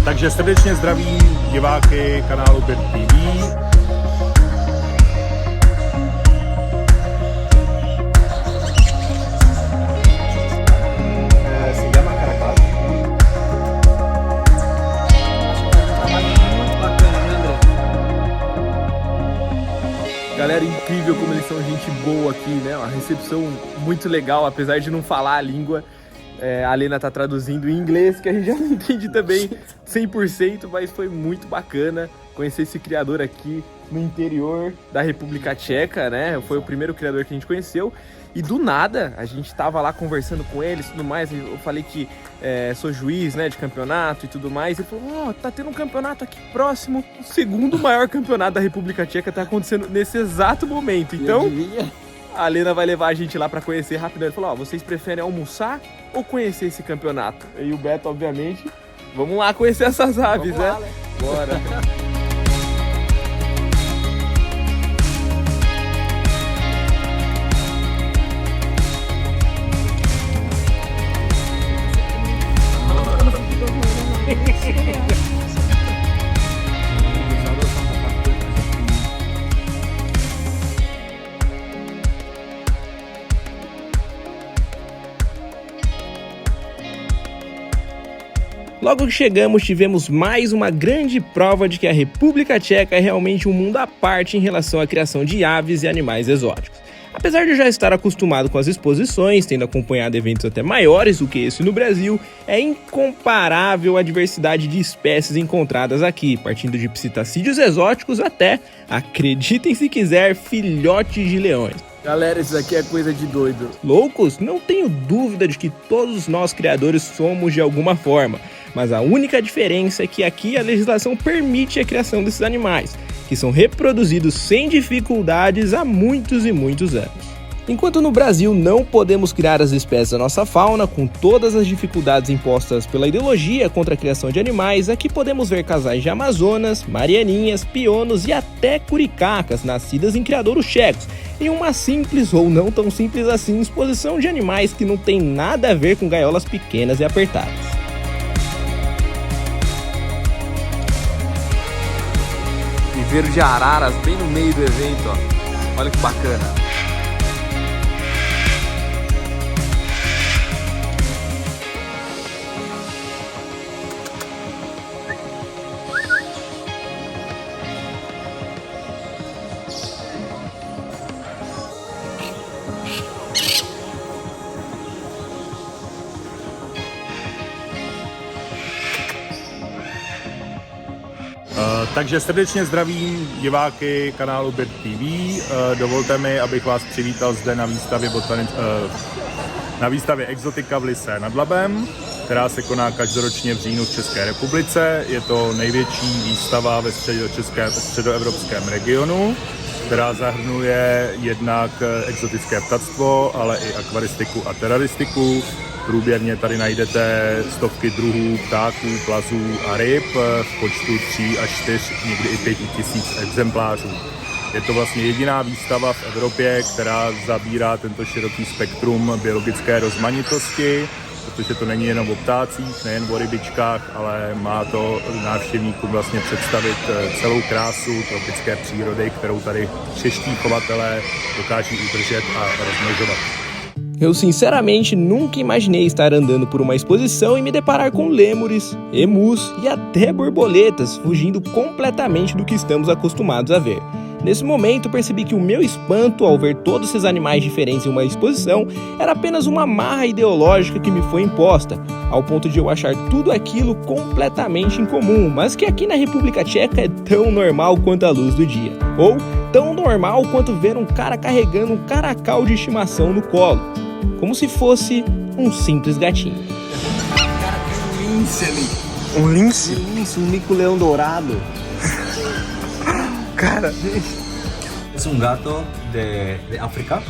Takže srdečně zdravím diváky kanálu Bird TV. Galera, incrível como eles são gente boa aqui, né? Uma recepção muito legal, apesar de não falar a língua. A Lena tá traduzindo em inglês, que a gente já não entende também 100%, mas foi muito bacana conhecer esse criador aqui no interior da República Tcheca, né? Foi o primeiro criador que a gente conheceu. E do nada, a gente tava lá conversando com eles e tudo mais. Eu falei que sou juiz, né, de campeonato e tudo mais. Ele falou, tá tendo um campeonato aqui próximo. O segundo maior campeonato da República Tcheca tá acontecendo nesse exato momento. Então, a Lena vai levar a gente lá pra conhecer rapidão. Ele falou, vocês preferem almoçar ou conhecer esse campeonato? E o Beto, obviamente, vamos lá conhecer essas aves, né? Bora! Logo que chegamos, tivemos mais uma grande prova de que a República Tcheca é realmente um mundo à parte em relação à criação de aves e animais exóticos. Apesar de eu já estar acostumado com as exposições, tendo acompanhado eventos até maiores do que esse no Brasil, é incomparável a diversidade de espécies encontradas aqui, partindo de psitacídeos exóticos até, acreditem se quiser, filhotes de leões. Galera, isso aqui é coisa de doido. Loucos? Não tenho dúvida de que todos nós criadores somos de alguma forma, mas a única diferença é que aqui a legislação permite a criação desses animais, que são reproduzidos sem dificuldades há muitos e muitos anos. Enquanto no Brasil não podemos criar as espécies da nossa fauna, com todas as dificuldades impostas pela ideologia contra a criação de animais, aqui podemos ver casais de amazonas, marianinhas, pionos e até curicacas, nascidas em criadouros tchecos, em uma simples ou não tão simples assim exposição de animais que não tem nada a ver com gaiolas pequenas e apertadas. Viveiro de araras bem no meio do evento, ó. Olha que bacana. Takže srdečně zdravím diváky kanálu Bird TV. Dovolte mi, abych vás přivítal zde na výstavě Exotika v Lysé nad Labem, která se koná každoročně v říjnu v České republice. Je to největší výstava ve středoevropském regionu, která zahrnuje jednak exotické ptactvo, ale i akvaristiku a teraristiku. Průběrně tady najdete stovky druhů ptáků, plazů a ryb v počtu 3 až 4, někdy i 5 tisíc exemplářů. Je to vlastně jediná výstava v Evropě, která zabírá tento široký spektrum biologické rozmanitosti, protože to není jenom o ptácích, nejen o rybičkách, ale má to návštěvníkům vlastně představit celou krásu tropické přírody, kterou tady čeští chovatelé dokáží udržet a rozmnožovat. Eu sinceramente nunca imaginei estar andando por uma exposição e me deparar com lêmures, emus e até borboletas, fugindo completamente do que estamos acostumados a ver. Nesse momento percebi que o meu espanto ao ver todos esses animais diferentes em uma exposição era apenas uma marra ideológica que me foi imposta, ao ponto de eu achar tudo aquilo completamente incomum, mas que aqui na República Tcheca é tão normal quanto a luz do dia, ou tão normal quanto ver um cara carregando um caracal de estimação no colo, como se fosse um simples gatinho. Cara, tem um lince ali. Um lince? Um lince, um mico-leão dourado. Cara, es un gato de África.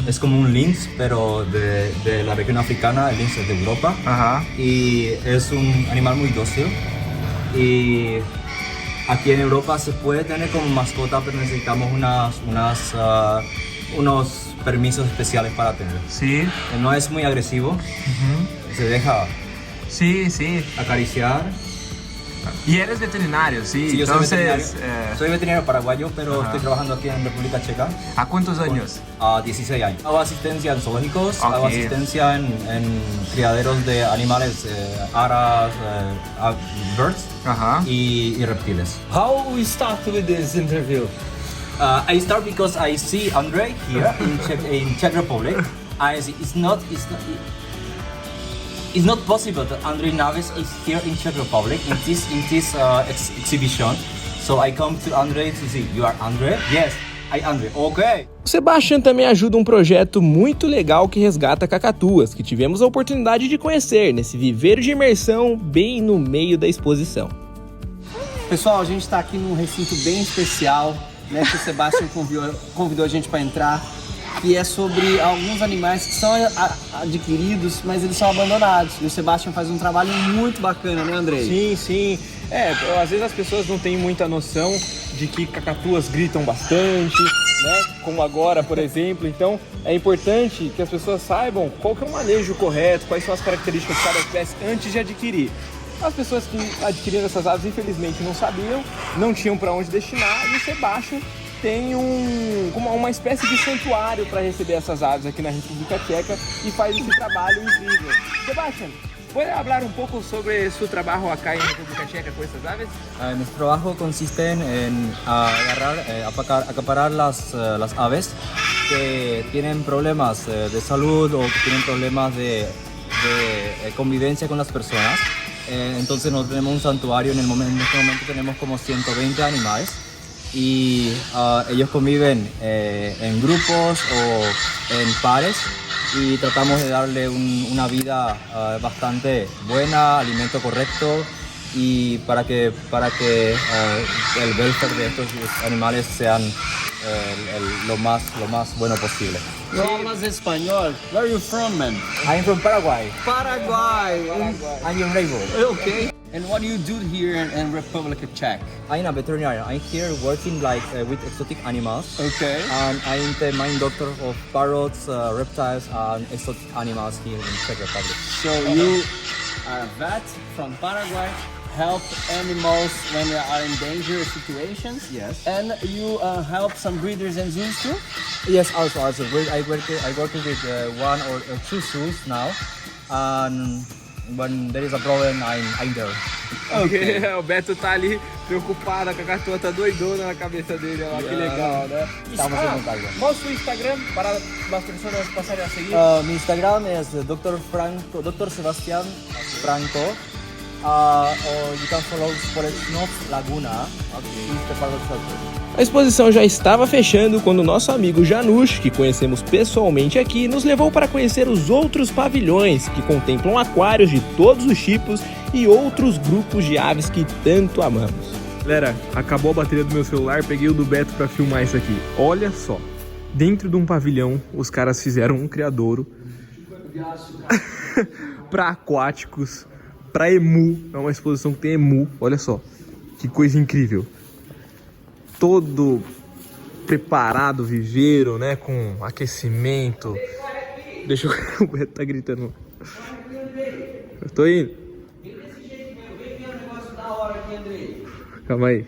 Es como un lynx, pero de la región africana. El lynx es de Europa. Ajá. Y es un animal muy dócil. Y aquí en Europa se puede tener como mascota, pero necesitamos unos permisos especiales para tener. Sí. No es muy agresivo. Se deja Sí, sí. acariciar. Y eres veterinario, sí. Sí, yo soy veterinario. Entonces, Soy veterinario paraguayo, pero Ajá. estoy trabajando aquí en República Checa ¿a cuántos años? a 16 años. Hago asistencia en zoológicos, hago Ok. asistencia en criaderos de animales, aras, birds Ajá. y reptiles. How we start with this interview? I start because I see Andre here in Czech Republic. I see it's not possible that Andre Naves is here in Czech Republic in this exhibition. So I come to Andre to see. You are Andre? Yes, I Andre. Okay. O Sebastian também ajuda um projeto muito legal que resgata cacatuas, que tivemos a oportunidade de conhecer nesse viveiro de imersão bem no meio da exposição. Pessoal, a gente está aqui num recinto bem especial, né, que o Sebastian convidou a gente para entrar, que é sobre alguns animais que são adquiridos, mas eles são abandonados. E o Sebastian faz um trabalho muito bacana, né, Andrei? Sim, sim. Às vezes as pessoas não têm muita noção de que cacatuas gritam bastante, né? Como agora, por exemplo. Então, é importante que as pessoas saibam qual que é o manejo correto, quais são as características de cada espécie antes de adquirir. As pessoas que adquiriram essas aves, infelizmente, não sabiam, não tinham para onde destinar, e o Sebastian tem uma espécie de santuário para receber essas aves aqui na República Checa e faz esse trabalho incrível. Sebastian, ¿puede hablar un poco sobre su trabajo acá en República Checa con estas aves? Nuestro trabajo consiste en acaparar las aves que tienen problemas de salud o que tienen problemas de convivencia con las personas. Entonces nosotros tenemos un santuario, en este momento tenemos como 120 animales y ellos conviven en grupos o en pares y tratamos de darle una vida bastante buena, alimento correcto y para que el welfare de estos animales sean lo más bueno posible. No hablas español. Where are you from, man? I'm from Paraguay. Paraguay. I'm your neighbor. Okay. And what do you do here in Republic of Czech? I'm a veterinarian. I'm here working with exotic animals. Okay. And I'm the main doctor of parrots, reptiles, and exotic animals here in Czech Republic. So you are a vet from Paraguay, help animals when they are in dangerous situations. Yes. And you help some breeders and zoos too? Yes, also. I work with one or two zoos now, and when there is a problem, I'm there. Ok, o Beto tá ali preocupado, a cacatua tá doidona na cabeça dele, ó, que legal, né? Estamos en contacto. Mostra o Instagram para as pessoas passarem a seguir. Mi Instagram es Dr. Sebastián Franco. Or you can follow Spoletnov Laguna. A exposição já estava fechando quando nosso amigo Janusz, que conhecemos pessoalmente aqui, nos levou para conhecer os outros pavilhões, que contemplam aquários de todos os tipos e outros grupos de aves que tanto amamos. Galera, acabou a bateria do meu celular, peguei o do Beto para filmar isso aqui. Olha só, dentro de um pavilhão, os caras fizeram um criadouro para aquáticos, para emu. É uma exposição que tem emu, olha só, que coisa incrível. Todo preparado, viveiro, né, com aquecimento. Deixa eu... O Beto tá gritando. Eu tô indo. Calma aí.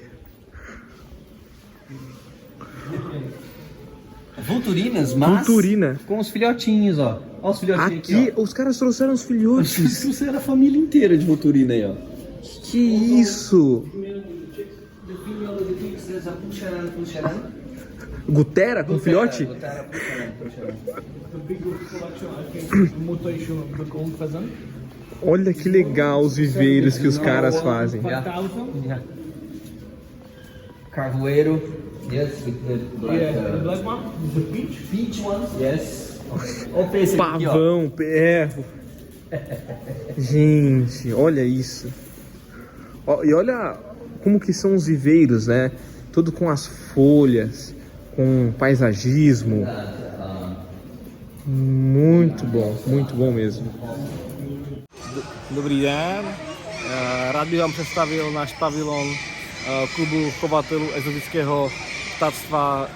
Vulturinas, mas Vulturina. com os filhotinhos, ó. Olha os filhotinhos aqui, Aqui, os caras trouxeram os filhotes. ó. Isso era a família inteira de vulturina aí, ó. Que isso? Gutera com filhote? Olha que legal os viveiros que os caras fazem. Carvoeiro. Yes, with the black one. The peach ones. Yes. Olha esse aqui, ó. Pavão, Gente, olha isso. Ó, e olha como que são os viveiros, né? Tudo com as folhas, com paisagismo. Muito bom mesmo. Dobrý den, rád bych vám představil náš pavilon klubu chovatelů exotického ptactva,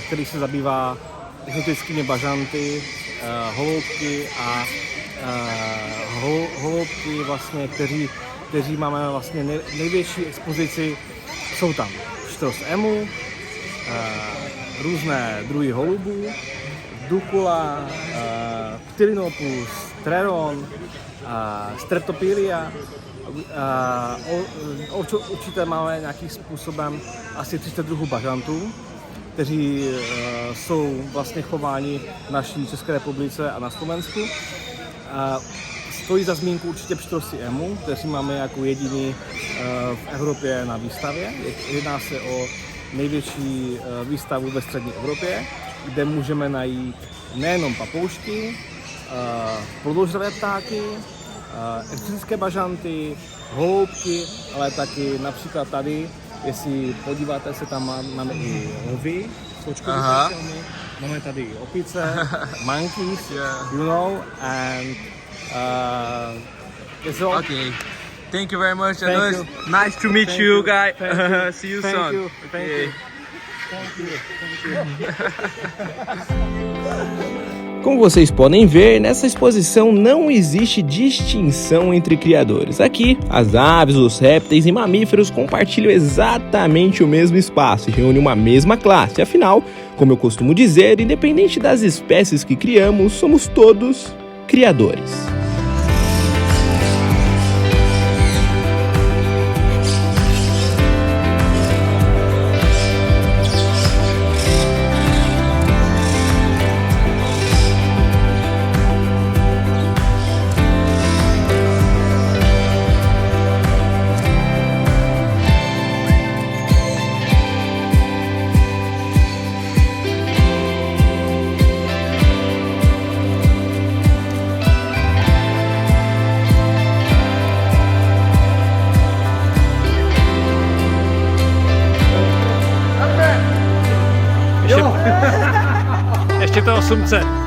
který se zabývá exotickými bažanty, holoubky a holoubky, vlastně, kteří kteří máme vlastně největší expozici. Jsou tam štros emu, různé druhy holubů, dukula, pterinopus, treron, streptopilia. Určitě máme nějakým způsobem asi 300 druhů bažantů, kteří jsou vlastně chováni v naší České republice a na Slovensku. Stojí za zmínku určitě pštrosy emu, kteří máme jako jediní v Evropě na výstavě. Jedná se o největší výstavu ve střední Evropě, kde můžeme najít nejenom papoušky, plodožravé ptáky, exotické bažanty, holoubky, ale taky například tady, jestli podíváte se, tam máme i lvy, sočkovité šelmy, máme tady opice, monkeys, you know, and it's all. Okay. Thank you very much. Thank And you. nice to meet Thank you, you. guys. Thank you. See you Thank soon. you. Thank Okay. you. Como vocês podem ver, nessa exposição não existe distinção entre criadores. Aqui, as aves, os répteis e mamíferos compartilham exatamente o mesmo espaço e reúnem uma mesma classe. Afinal, como eu costumo dizer, independente das espécies que criamos, somos todos criadores. Ještě to 800.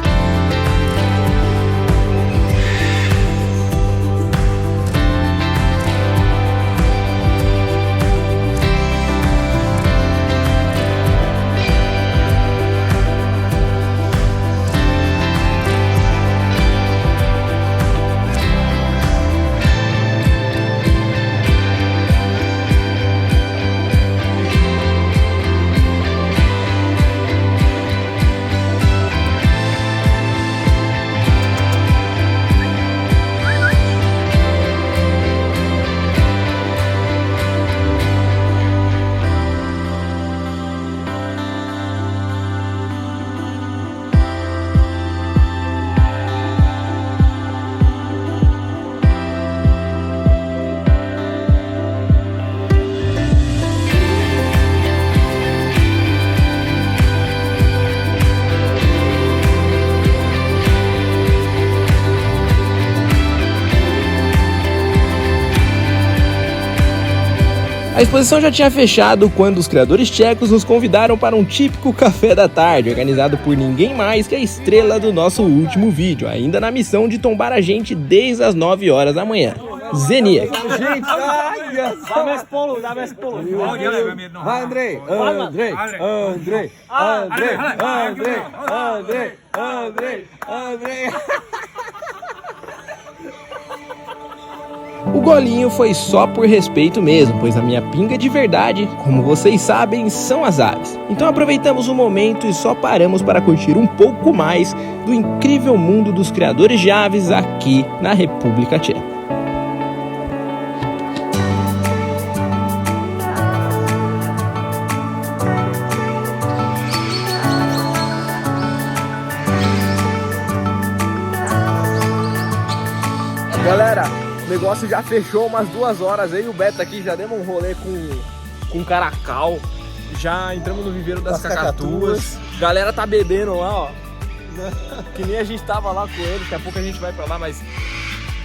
A exposição já tinha fechado quando os criadores tchecos nos convidaram para um típico café da tarde, organizado por ninguém mais que a estrela do nosso último vídeo, ainda na missão de tombar a gente desde as 9 horas da manhã. Zeniak. Dáme spolu. Vai, Andrei! Andrei! O golinho foi só por respeito mesmo, pois a minha pinga de verdade, como vocês sabem, são as aves. Então aproveitamos o momento e só paramos para curtir um pouco mais do incrível mundo dos criadores de aves aqui na República Tcheca. Galera, o negócio já fechou umas 2 horas aí, o Beto aqui já demos um rolê com caracal, já entramos no viveiro das cacatuas. Galera tá bebendo lá, ó, que nem a gente tava lá com eles, daqui a pouco a gente vai pra lá, mas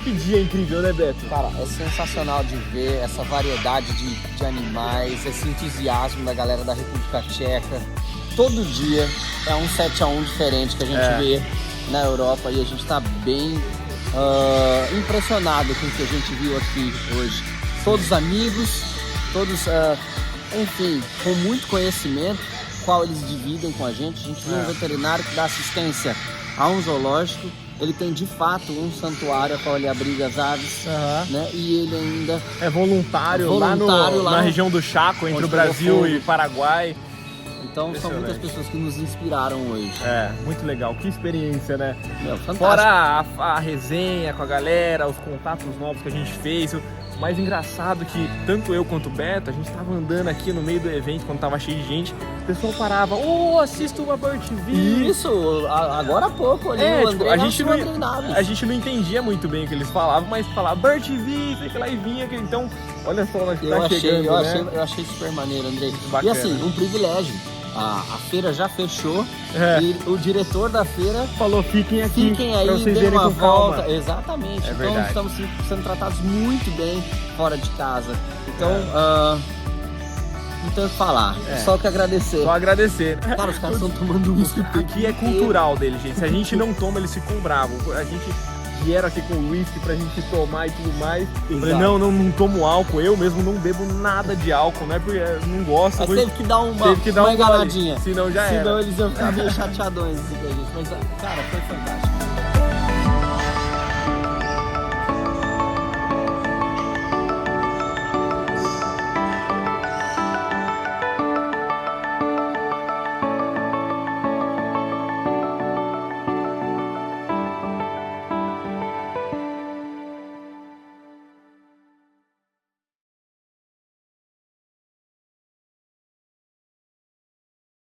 que dia incrível, né, Beto? Cara, é sensacional de ver essa variedade de animais, esse entusiasmo da galera da República Tcheca. Todo dia é um 7-1 diferente que a gente vê na Europa e a gente tá bem impressionado com o que a gente viu aqui hoje. Todos amigos, todos, enfim, com muito conhecimento, qual eles dividem com a gente. A gente viu um veterinário que dá assistência a um zoológico, ele tem de fato um santuário a qual ele abriga as aves, né? E ele ainda É voluntário, voluntário lá na no- região do Chaco, entre onde o Brasil pegou e fogo. Paraguai. Então são muitas Impressionante. pessoas que nos inspiraram hoje. É, muito legal. Que experiência, né? Meu, fantástico. Fora a resenha com a galera, os contatos novos que a gente fez. O mais engraçado que tanto eu quanto o Beto, a gente tava andando aqui no meio do evento, quando tava cheio de gente, o pessoal parava, assista uma Bird TV. Isso, agora há pouco ali, o André, a gente o André Naves. a gente não entendia muito bem o que eles falavam, mas falava Bird TV, sei que lá e vinha, então, olha só, nós tá chegando, né? eu achei super maneiro, Andrei. Bacana. E assim, um privilégio. A feira já fechou e o diretor da feira Falou, fiquem aqui, fiquem aí, pra vocês deem verem uma com calma. volta. Exatamente. É então verdade. estamos sendo tratados muito bem fora de casa. Então, não tenho o que falar. Só que agradecer. Só agradecer. Cara, os caras estão tomando uísque. Aqui é cultural dele, gente. Se a gente não toma, eles ficam bravos. A gente vieram aqui com uísque pra gente tomar e tudo mais. Eu falei, Exato. não tomo álcool. Eu mesmo não bebo nada de álcool, não é porque eu não gosto. Mas mas teve que dar uma, teve que dar uma um gole. enganadinha. Senão já Senão era. eles iam ficar meio chateadões assim com a gente. Mas, cara, foi fantástico.